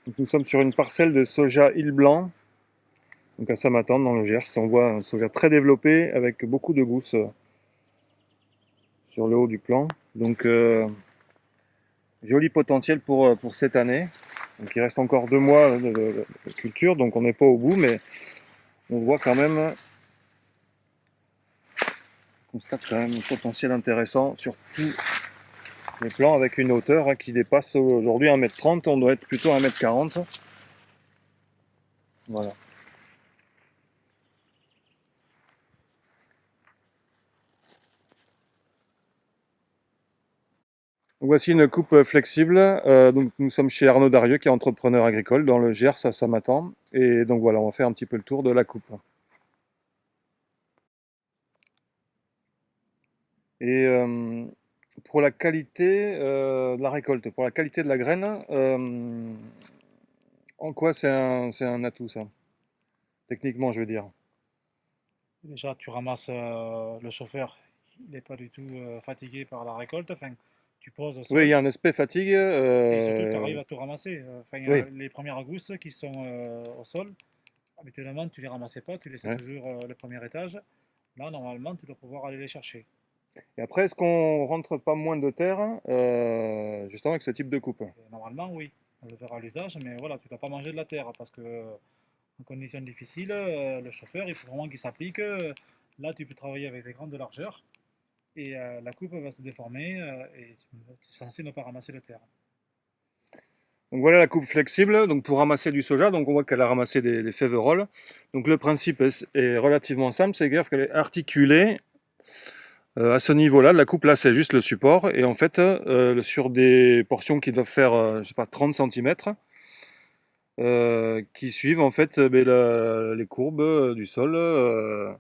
Donc, nous sommes sur une parcelle de soja île Blanc, donc à Samatan dans le Gers. On voit un soja très développé avec beaucoup de gousses sur le haut du plan. Donc joli potentiel pour cette année. Donc il reste encore 2 mois de culture, donc on n'est pas au bout, mais on voit quand même, on constate quand même un potentiel intéressant sur tous les plans avec une hauteur qui dépasse aujourd'hui 1,30 m. On doit être plutôt à 1,40 m. Voilà. Voici une coupe flexible. Donc nous sommes chez Arnaud Darieux, qui est entrepreneur agricole dans le Gers à Samatan. Et donc voilà, on va faire un petit peu le tour de la coupe. Et pour la qualité de la récolte, pour la qualité de la graine, en quoi c'est un atout ça? Techniquement, je veux dire. Déjà, tu ramasses le chauffeur, il n'est pas du tout fatigué par la récolte. Enfin, tu poses au Oui, il y sol a un aspect fatigue. et surtout, tu arrives à tout ramasser. Oui, Les premières gousses qui sont au sol, habituellement, tu les ramassais pas, tu laissais ouais. toujours le premier étage. Là, normalement, tu dois pouvoir aller les chercher. Et après, est-ce qu'on rentre pas moins de terre justement avec ce type de coupe? Et normalement, oui, on le verra à l'usage, mais voilà, tu ne dois pas manger de la terre parce que en conditions difficiles, le chauffeur, il faut vraiment qu'il s'applique. Là, tu peux travailler avec des grandes largeurs et la coupe va se déformer et tu es censé ne pas ramasser de terre. Donc voilà la coupe flexible. Donc pour ramasser du soja, donc on voit qu'elle a ramassé des féveroles. Donc le principe est relativement simple, c'est-à-dire qu'elle est articulée à ce niveau-là. La coupe là, c'est juste le support. Et en fait, sur des portions qui doivent faire, je sais pas, 30 cm, qui suivent en fait ben, les courbes du sol.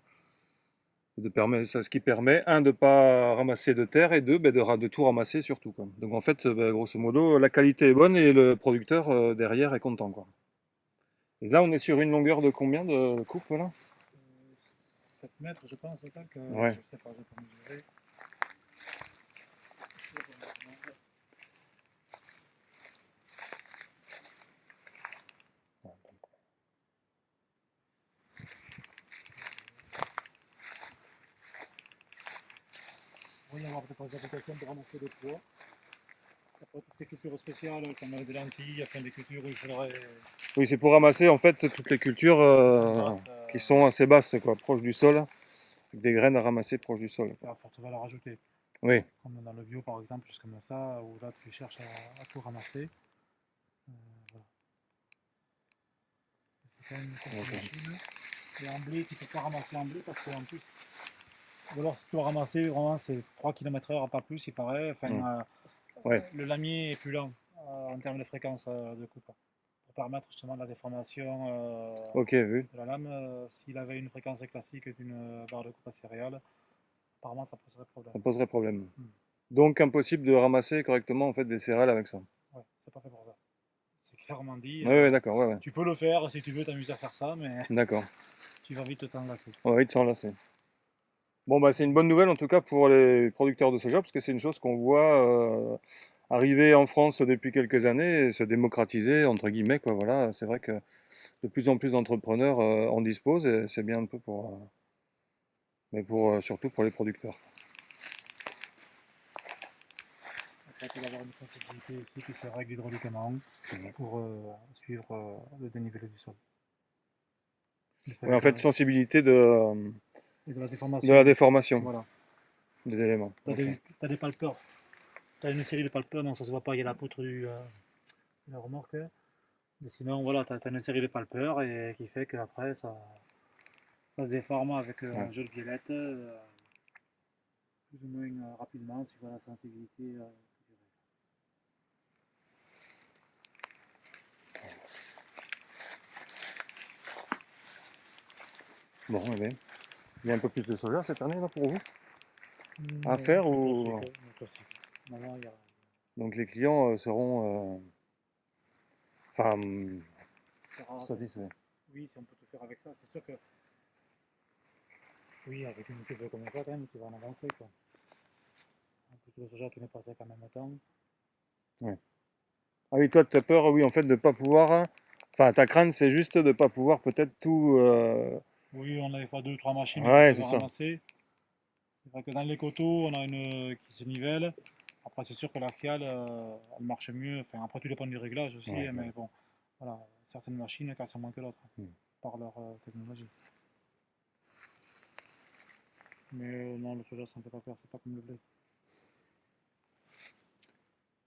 Ce qui permet, un, de ne pas ramasser de terre et deux, ben, de tout ramasser surtout, quoi. Donc en fait, ben, grosso modo, la qualité est bonne et le producteur derrière est content, quoi. Et là, on est sur une longueur de combien de coupe là? 7 mètres, je pense, c'est ça que Ouais. je sais pas, je peux mesurer. Il va y avoir peut-être des applications pour ramasser des poids. Après, toutes les cultures spéciales, comme des lentilles, enfin des cultures où il faudrait Oui, c'est pour ramasser en fait toutes les cultures plus basses, qui sont assez basses, quoi, proches du sol, avec des graines à ramasser proches du sol, quoi. à forte valeur ajoutée. Oui. Comme dans le bio, par exemple, juste comme ça, où là, tu cherches à tout ramasser. Voilà. C'est quand même une courte Ok. machine. Et en blé, tu peux pas ramasser en blé parce qu'en plus, ou alors si tu dois ramasser, vraiment, c'est 3 km/h, pas plus, il paraît. Mm. Ouais. Le lamier est plus lent en termes de fréquence de coupe. Pour permettre justement la déformation Ok, vu. de la lame, s'il avait une fréquence classique d'une barre de coupe à céréales, apparemment ça poserait problème. Ça poserait problème. Hmm. Donc impossible de ramasser correctement en fait des céréales avec ça. Ouais, c'est pas fait pour ça. C'est clairement dit. Oui, oui, d'accord, ouais, ouais. Tu peux le faire si tu veux t'amuser à faire ça, mais D'accord. tu vas vite t'enlacer. On va vite s'enlacer. Bon, bah, c'est une bonne nouvelle en tout cas pour les producteurs de soja, parce que c'est une chose qu'on voit arriver en France depuis quelques années et se démocratiser, entre guillemets, quoi. Voilà, c'est vrai que de plus en plus d'entrepreneurs en disposent et c'est bien un peu mais surtout pour les producteurs. Après, tu vas avoir une sensibilité ici qui se règle hydrauliquement pour suivre le dénivelé du sol. Oui, en fait, sensibilité Et de la de la déformation. déformation Voilà. des éléments. Tu Ok. as des palpeurs. Tu as une série de palpeurs, non, ça se voit pas, il y a la poutre de la remorque. Mais sinon, voilà, tu as une série de palpeurs et qui fait qu'après, ça se déforme avec Ouais. un jeu de violette plus ou moins rapidement suivant la sensibilité du règle. Bon, eh bien, il y a un peu plus de soja cette année là pour vous à Non, faire c'est ou classique. Classique. Maintenant, il y a... donc les clients seront enfin satisfaits. Oui, si on peut tout faire avec ça, c'est sûr que oui, avec une coupe comme ça, quand même, tu vas en avancer. Quoi. En plus, le soja, tu n'es pas sec en même temps. Ouais. Ah oui, toi, tu as peur, oui, en fait, de pas pouvoir. Enfin, ta crainte, c'est juste de pas pouvoir peut-être tout. Oui, on a des fois deux, trois machines qui Ouais, peuvent c'est ça. ramasser. C'est vrai que dans les coteaux, on a une qui se nivelle. Après, c'est sûr que la fiale, elle marche mieux. Enfin, après, tout dépend du réglage aussi, Ouais, hein, ouais. mais bon, voilà, certaines machines cassent moins que d'autres, hein, Mm. par leur technologie. Mais non, le soja, ça ne fait pas peur, c'est pas comme le blé.